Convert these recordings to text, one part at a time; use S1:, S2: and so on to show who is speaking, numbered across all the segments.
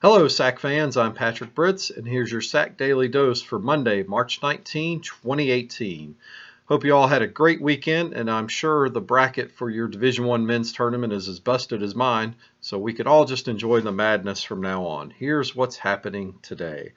S1: Hello, SAC fans. I'm Patrick Britz, and here's your SAC Daily Dose for Monday, March 19, 2018. Hope you all had a great weekend, and I'm sure the bracket for your Division I men's tournament is as busted as mine, so we could all just enjoy the madness from now on. Here's what's happening today.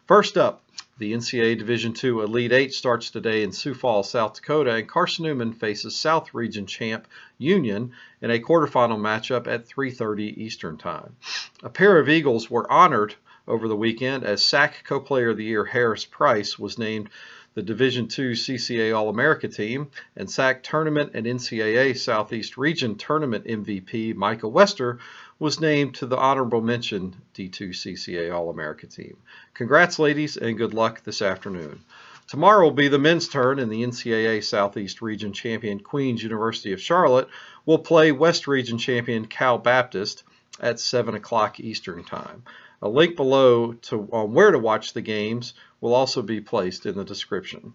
S1: First up, the NCAA Division II Elite Eight starts today in Sioux Falls, South Dakota, and Carson-Newman faces South Region champ Union in a quarterfinal matchup at 3:30 Eastern Time. A pair of Eagles were honored over the weekend as SAC Co-Player of the Year Harris Price was named the Division II CCA All-America team, and SAC Tournament and NCAA Southeast Region Tournament MVP Micah Wester was named to the Honorable Mention D2 CCA All-America team. Congrats, ladies, and good luck this afternoon. Tomorrow will be the men's turn, and the NCAA Southeast Region champion Queens University of Charlotte will play West Region champion Cal Baptist at 7 o'clock Eastern Time. A link below on where to watch the games will also be placed in the description.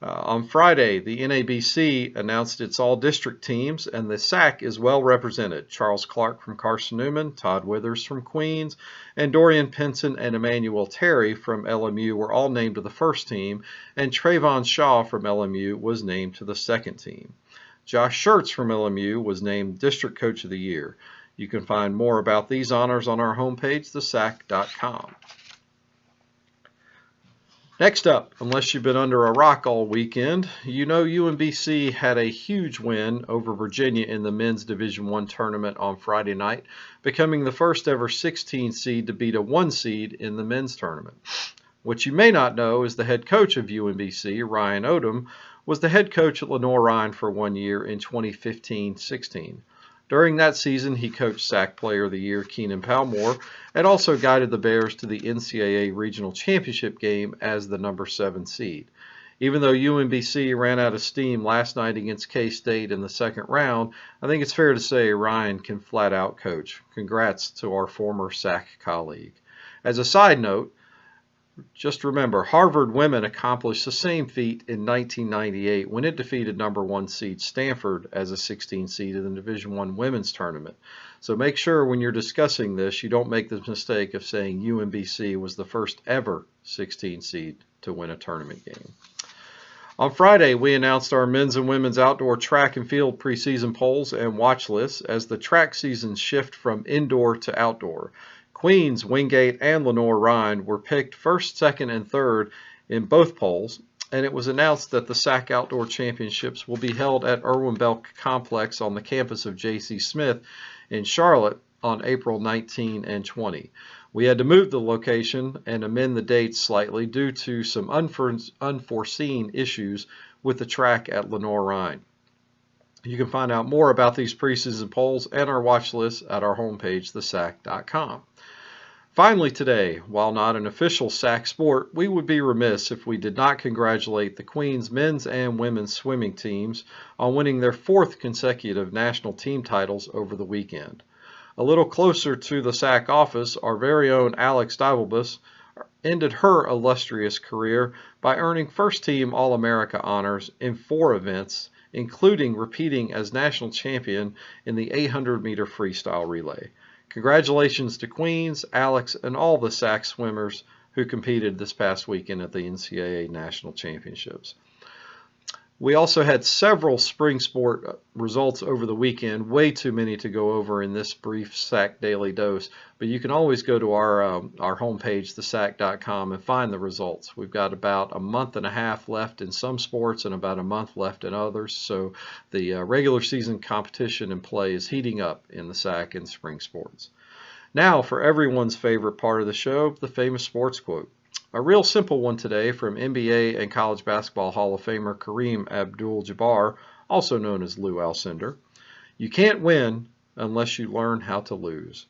S1: On Friday, the NABC announced its all-district teams, and the SAC is well represented. Charles Clark from Carson-Newman, Todd Withers from Queens, and Dorian Pinson and Emmanuel Terry from LMU were all named to the first team, and Trayvon Shaw from LMU was named to the second team. Josh Schertz from LMU was named District Coach of the Year. You can find more about these honors on our homepage, thesac.com. Next up, unless you've been under a rock all weekend, you know UMBC had a huge win over Virginia in the men's Division I tournament on Friday night, becoming the first ever 16 seed to beat a 1 seed in the men's tournament. What you may not know is the head coach of UMBC, Ryan Odom, was the head coach at Lenoir-Rhyne for 1 year in 2015-16. During that season, he coached SAC Player of the Year Keenan Palmore and also guided the Bears to the NCAA Regional Championship game as the number 7 seed. Even though UMBC ran out of steam last night against K-State in the second round, I think it's fair to say Ryan can flat out coach. Congrats to our former SAC colleague. As a side note, just remember, Harvard women accomplished the same feat in 1998 when it defeated number 1 seed Stanford as a 16 seed in the Division I women's tournament. So make sure when you're discussing this, you don't make the mistake of saying UMBC was the first ever 16 seed to win a tournament game. On Friday, we announced our men's and women's outdoor track and field preseason polls and watch lists as the track seasons shift from indoor to outdoor. Queens, Wingate, and Lenoir-Rhyne were picked first, second, and third in both polls, and it was announced that the SAC Outdoor Championships will be held at Irwin Belk Complex on the campus of J.C. Smith in Charlotte on April 19 and 20. We had to move the location and amend the dates slightly due to some unforeseen issues with the track at Lenoir-Rhyne. You can find out more about these preseason polls and our watch list at our homepage, thesac.com. Finally today, while not an official SAC sport, we would be remiss if we did not congratulate the Queens men's and women's swimming teams on winning their 4th consecutive national team titles over the weekend. A little closer to the SAC office, our very own Alex Divelbus ended her illustrious career by earning first-team All-America honors in 4 events, including repeating as national champion in the 800-meter freestyle relay. Congratulations to Queens, Alex, and all the SAC swimmers who competed this past weekend at the NCAA National Championships. We also had several spring sport results over the weekend, way too many to go over in this brief SAC Daily Dose, but you can always go to our homepage, thesac.com, and find the results. We've got about a month and a half left in some sports and about a month left in others, so the regular season competition and play is heating up in the SAC and spring sports. Now, for everyone's favorite part of the show, the famous sports quote. A real simple one today from NBA and college basketball Hall of Famer Kareem Abdul-Jabbar, also known as Lou Alcindor. You can't win unless you learn how to lose.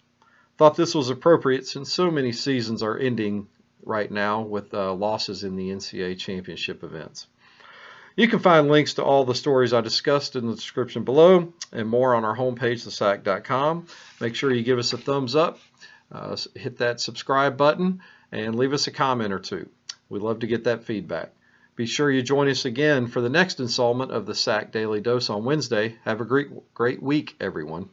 S1: Thought this was appropriate since so many seasons are ending right now with losses in the NCAA championship events. You can find links to all the stories I discussed in the description below and more on our homepage, thesac.com. Make sure you give us a thumbs up, hit that subscribe button, and leave us a comment or two. We'd love to get that feedback. Be sure you join us again for the next installment of the SAC Daily Dose on Wednesday. Have a great week, everyone.